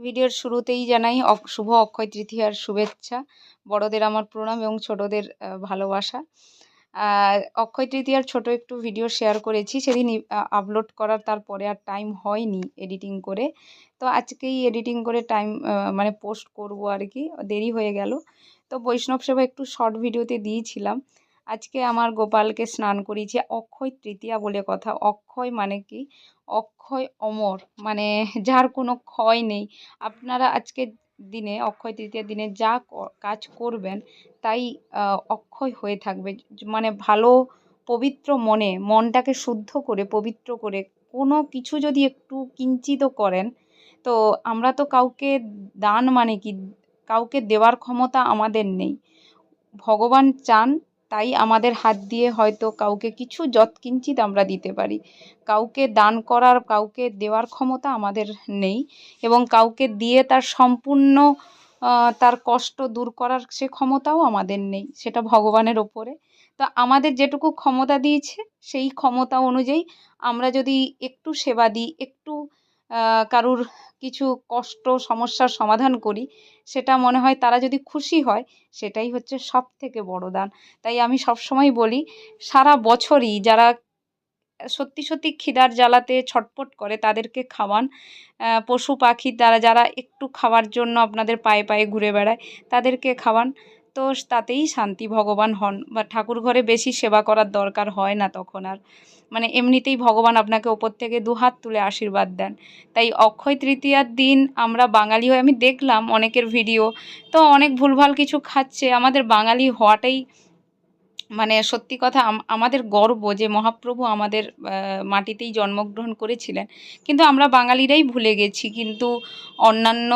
ভিডিওর শুরুতেই জানাই শুভ অক্ষয় তৃতীয়ার শুভেচ্ছা। বড়দের আমার প্রণাম এবং ছোটদের ভালোবাসা। অক্ষয় তৃতীয়ার ছোট একটু ভিডিও শেয়ার করেছি, সেদিন আপলোড করার তারপরে আর টাইম হয়নি এডিটিং করে। তো আজকেই এডিটিং করে টাইম মানে পোস্ট করব আর কি, দেরি হয়ে গেল। তো বৈষ্ণব সেবা একটু শর্ট ভিডিওতে দিয়েছিলাম। আজকে আমার গোপালকে স্নান করিয়েছি। অক্ষয় তৃতীয়া বলে কথা। অক্ষয় মানে কি? অক্ষয় অমর, মানে যার কোনো ক্ষয় নেই। আপনারা আজকের দিনে, অক্ষয় তৃতীয়ার দিনে যা কাজ করবেন তাই অক্ষয় হয়ে থাকবে। মানে ভালো পবিত্র মনটাকে শুদ্ধ করে পবিত্র করে কোনো কিছু যদি একটু কিঞ্চিতও করেন, তো আমরা তো কাউকে দান মানে কি, কাউকে দেওয়ার ক্ষমতা আমাদের নেই। ভগবান চান তাই আমাদের হাত দিয়ে হয়তো কাউকে কিছু যৎকিঞ্চিৎ আমরা দিতে পারি। কাউকে দান করার, কাউকে দেওয়ার ক্ষমতা আমাদের নেই, এবং কাউকে দিয়ে তার সম্পূর্ণ তার কষ্ট দূর করার সে ক্ষমতাও আমাদের নেই, সেটা ভগবানের ওপরে। তো আমাদের যেটুকু ক্ষমতা দিয়েছে সেই ক্ষমতা অনুযায়ী আমরা যদি একটু সেবা দিই, একটু কারুর কিছু কষ্ট সমস্যার সমাধান করি, সেটা মনে হয় তারা যদি খুশি হয়, সেটাই হচ্ছে সবথেকে বড় দান। তাই আমি সবসময় বলি, সারা বছরই যারা সত্যি সত্যি খিদার জ্বালাতে ছটফট করে তাদেরকে খাওয়ান। পশু পাখি যারা একটু খাওয়ার জন্য আপনাদের পায়ে পায়ে ঘুরে বেড়ায়, তাদেরকে খাওয়ান। তো তাতেই শান্তি ভগবান হন, বা ঠাকুর ঘরে বেশি সেবা করার দরকার হয় না তখন আর। মানে এমনিতেই ভগবান আপনাকে ওপর থেকে দুহাত তুলে আশীর্বাদ দেন। তাই অক্ষয় তৃতীয়ার দিন আমরা বাঙালি হয়ে, আমি দেখলাম অনেকের ভিডিও, তো অনেক ভুলভাল কিছু খাচ্ছে। আমাদের বাঙালি হওয়াটাই মানে সত্যি কথা, আমাদের গর্ব যে মহাপ্রভু আমাদের মাটিতেই জন্মগ্রহণ করেছিলেন। কিন্তু আমরা বাঙালিরাই ভুলে গেছি। কিন্তু অন্যান্য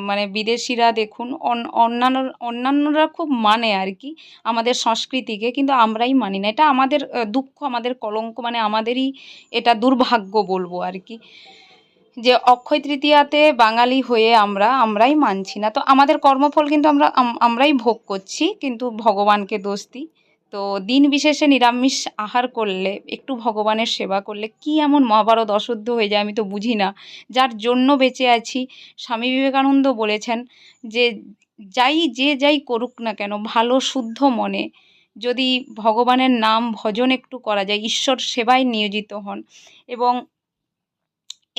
মানে বিদেশিরা দেখুন, অন্যান্যরা খুব মানে আর কি আমাদের সংস্কৃতিকে, কিন্তু আমরাই মানি না। এটা আমাদের দুঃখ, আমাদের কলঙ্ক, মানে আমাদেরই এটা দুর্ভাগ্য বলবো আর কি, যে অক্ষয় তৃতীয়াতে বাঙালি হয়ে আমরাই মানছি না। তো আমাদের কর্মফল কিন্তু আমরাই ভোগ করছি, কিন্তু ভগবানকে দোষ দিই। তো দিন বিশেষে নিরামিষ আহার করলে, একটু ভগবানের সেবা করলে কি এমন মহাভারত অশুদ্ধ হয়ে যায় আমি তো বুঝি না। যার জন্য বেঁচে আছি, স্বামী বিবেকানন্দ বলেছেন যে যাই করুক না কেন, ভালো শুদ্ধ মনে যদি ভগবানের নাম ভজন একটু করা যায়, ঈশ্বর সেবায় নিয়োজিত হন এবং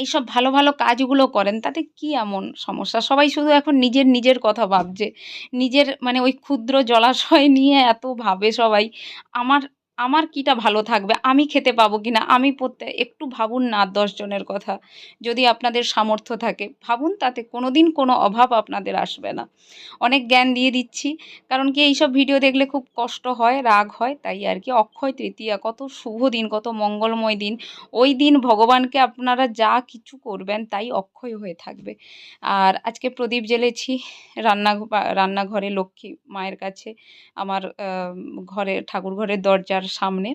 এইসব ভালো ভালো কাজগুলো করেন, তাতে কি এমন সমস্যা? সবাই শুধু এখন নিজের কথা ভাবছে। নিজের মানে ওই ক্ষুদ্র জলাশয় নিয়ে এত ভাবে সবাই। আমার আমার কিটা ভালো থাকবে? আমি খেতে পাবো কিনা? আমি একটু ভাবুন না ১০ জনের কথা। যদি আপনাদের সামর্থ্য থাকে ভাবুন, তাতে কোনোদিন কোনো অভাব আপনাদের আসবে না। অনেক জ্ঞান দিয়ে দিচ্ছি, কারণ কি এইসব ভিডিও দেখলে খুব কষ্ট হয়, রাগ হয়, তাই আর কি। অক্ষয় তৃতীয়া কত শুভ দিন, কত মঙ্গলময় দিন। ওই দিন ভগবানকে আপনারা যা কিছু করবেন তাই অক্ষয় হয়ে থাকবে। আর আজকে প্রদীপ জ্বেলেছি রান্নাঘরে লক্ষ্মী মায়ের কাছে, আমার ঠাকুর ঘরের দরজার সামনে।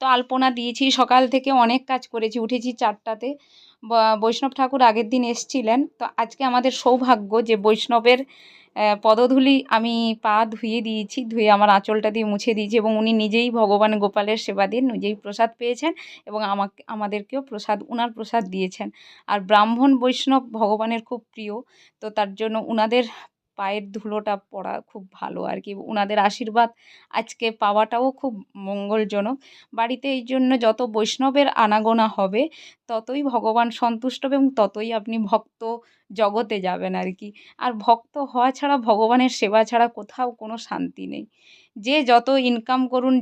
তো আলপনা দিয়েছি, সকাল থেকে অনেক কাজ করেছি, উঠেছি 4টাতে। বৈষ্ণব ঠাকুর আগের দিন এসছিলেন। তো আজকে আমাদের সৌভাগ্য যে বৈষ্ণবের পদধূলি আমি পা ধুয়ে দিয়েছি, ধুয়ে আমার আঁচলটা দিয়ে মুছে দিয়েছি, এবং উনি নিজেই ভগবান গোপালের সেবা দিয়ে নিজেই প্রসাদ পেয়েছেন, এবং আমাদেরকেও উনার প্রসাদ দিয়েছেন। আর ব্রাহ্মণ বৈষ্ণব ভগবানের খুব প্রিয়, তো তার জন্য উনাদের পায়ের ধুলোটা পড়া খুব ভালো আর কি। উনাদের আশীর্বাদ আজকে পাওয়াটাও খুব মঙ্গলজনক। বাড়িতে এই জন্য যত বৈষ্ণবের আনাগোনা হবে, ততই ভগবান সন্তুষ্ট হবে এবং ততই আপনি ভক্ত জগতে যাবেন আর কি। আর ভক্ত হওয়া ছাড়া, ভগবানের সেবা ছাড়া কোথাও কোনো শান্তি নেই। যে যত ইনকাম করুন,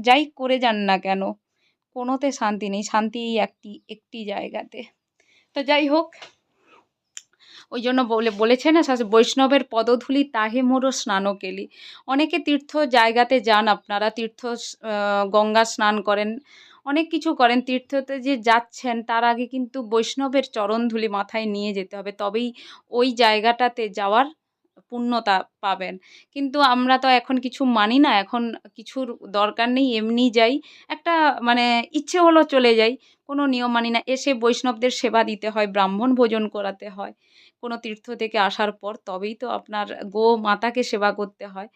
যাই করে যান না কেন, কোনোতে শান্তি নেই। শান্তি এই একটি জায়গাতে। তো যাই হোক, ওই জন্য বলেছে না, বৈষ্ণবের পদধূলি তাহে মোরো স্নান কেলি। অনেকে তীর্থ জায়গাতে যান, আপনারা গঙ্গা স্নান করেন, অনেক কিছু করেন। তীর্থতে যে যাচ্ছেন তার আগে কিন্তু বৈষ্ণবের চরণধূলি মাথায় নিয়ে যেতে হবে, তবেই ওই জায়গাটাতে যাওয়ার পুণ্যতা পাবেন। কিন্তু আমরা তো এখন কিছু মানি না, এখন কিছুর দরকার নেই, এমনি যাই, একটা মানে ইচ্ছে হলো চলে যাই। কোনো নিয়ম মানি না। এসে বৈষ্ণবদের সেবা দিতে হয়, ব্রাহ্মণ ভোজন করাতে হয়। কোনো তীর্থ থেকে আসার পর তবেই তো আপনার গোমাতাকে সেবা করতে হয়।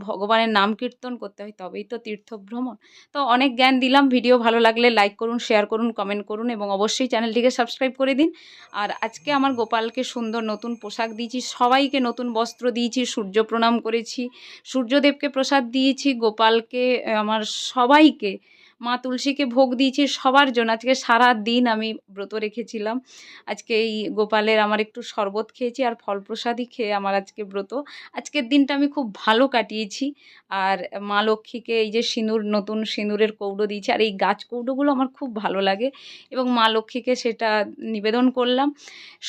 ভগবানের নাম কীর্তন করতে হয়, তবেই তো তীর্থভ্রমণ। তো অনেক জ্ঞান দিলাম। ভিডিও ভালো লাগলে লাইক করুন, শেয়ার করুন, কমেন্ট করুন এবং অবশ্যই চ্যানেলটিকে সাবস্ক্রাইব করে দিন। আর আজকে আমার গোপালকে সুন্দর নতুন পোশাক দিয়েছি, সবাইকে নতুন বস্ত্র দিয়েছি, সূর্য প্রণাম করেছি, সূর্যদেবকে প্রসাদ দিয়েছি, গোপালকে আমার সবাইকে, মা তুলসীকে ভোগ দিয়েছি, সবার জন্য। আজকে সারাদিন আমি ব্রত রেখেছিলাম। আজকে এই গোপালের আমার একটু শরবত খেয়েছি আর ফল প্রসাদই খেয়ে আমার আজকে ব্রত। আজকের দিনটা আমি খুব ভালো কাটিয়েছি। আর মা লক্ষ্মীকে এই যে সিঁদুর, নতুন সিঁদুরের কৌটো দিয়েছি, আর এই গাছ কৌটোগুলো আমার খুব ভালো লাগে এবং মা লক্ষ্মীকে সেটা নিবেদন করলাম।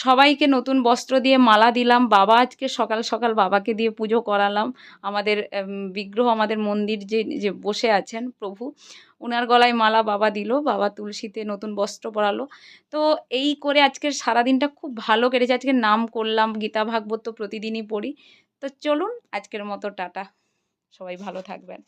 সবাইকে নতুন বস্ত্র দিয়ে মালা দিলাম। বাবা আজকে সকাল সকাল বাবাকে দিয়ে পুজো করালাম। আমাদের বিগ্রহ, আমাদের মন্দির যে বসে আছেন প্রভু, উনার গলায় মালা বাবা দিল, বাবা তুলসীতে নতুন বস্ত্র পরালো। তো এই করে আজকের সারাদিনটা খুব ভালো কেটেছে। আজকে নাম করলাম, গীতা ভাগবত তো প্রতিদিনই পড়ি। তো চলুন আজকের মতো টাটা, সবাই ভালো থাকবেন।